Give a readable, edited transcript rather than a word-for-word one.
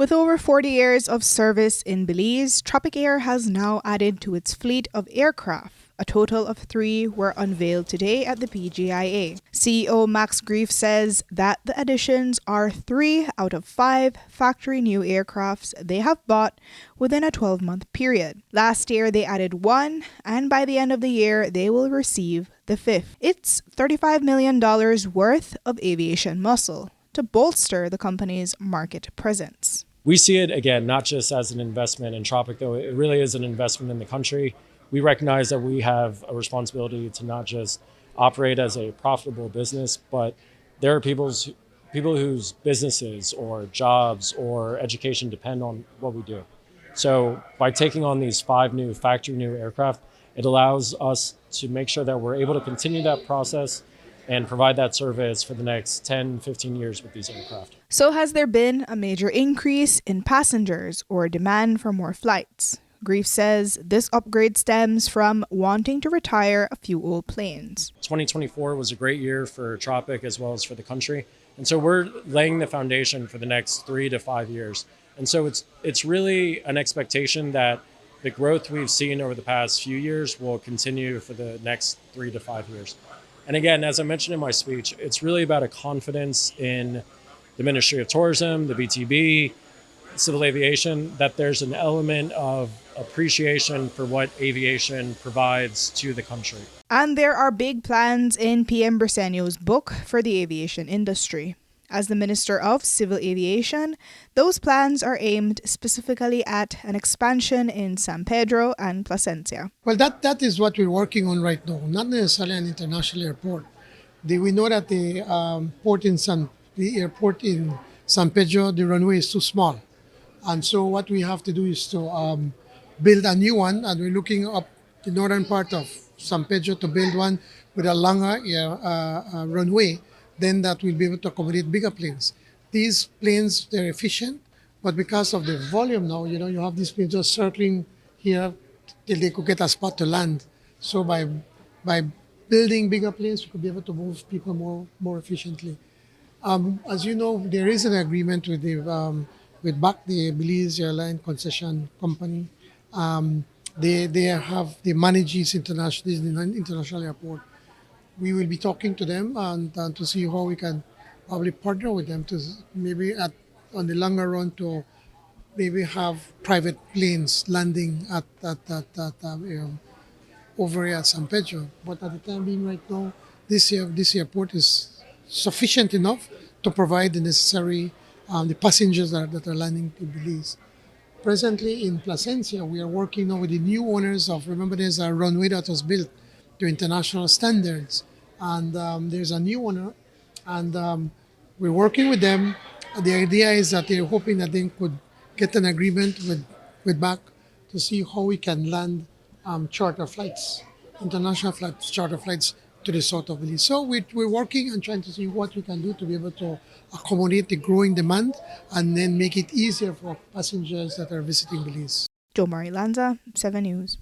With over 40 years of service in Belize, Tropic Air has now added to its fleet of aircraft. A total of 3 were unveiled today at the PGIA. CEO Max Grief says that the additions are 3 out of 5 factory new aircrafts they have bought within a 12-month period. Last year they added 1, and by the end of the year they will receive the 5th. It's $35 million worth of aviation muscle to bolster the company's market presence. We see it, again, not just as an investment in Tropic, though it really is an investment in the country. We recognize that we have a responsibility to not just operate as a profitable business, but there are people whose businesses or jobs or education depend on what we do. So by taking on these 5 new factory new aircraft, it allows us to make sure that we're able to continue that process and provide that service for the next 10, 15 years with these aircraft. So has there been a major increase in passengers or demand for more flights? Grief says this upgrade stems from wanting to retire a few old planes. 2024 was a great year for Tropic as well as for the country. And so we're laying the foundation for the next 3 to 5 years. And so it's really an expectation that the growth we've seen over the past few years will continue for the next 3 to 5 years. And again, as I mentioned in my speech, it's really about a confidence in the Ministry of Tourism, the BTB, civil aviation, that there's an element of appreciation for what aviation provides to the country. And there are big plans in PM Briceño's book for the aviation industry. As the Minister of Civil Aviation, those plans are aimed specifically at an expansion in San Pedro and Plasencia. Well, that is what we're working on right now, not necessarily an international airport. We know that the airport in San Pedro, the runway is too small. And so what we have to do is to build a new one, and we're looking up the northern part of San Pedro to build one with a longer runway. Then that will be able to accommodate bigger planes. These planes, they're efficient, but because of the volume now, you have these planes just circling here till they could get a spot to land. So by building bigger planes, we could be able to move people more efficiently. As you know, there is an agreement with BAC, the Belize Airline Concession Company. They manage this international airport. We will be talking to them and to see how we can probably partner with them to maybe on the longer run to maybe have private planes landing at over here at San Pedro. But at the time being right now, this airport is sufficient enough to provide the necessary the passengers that are landing to Belize. Presently in Plasencia, we are working now with the new owners remember there's a runway that was built to international standards, and there's a new owner, and we're working with them. The idea is that they're hoping that they could get an agreement with BAC to see how we can land charter flights, international flights, charter flights to the south of Belize. So we're working and trying to see what we can do to be able to accommodate the growing demand and then make it easier for passengers that are visiting Belize. Jo Marie Lanza, 7 News.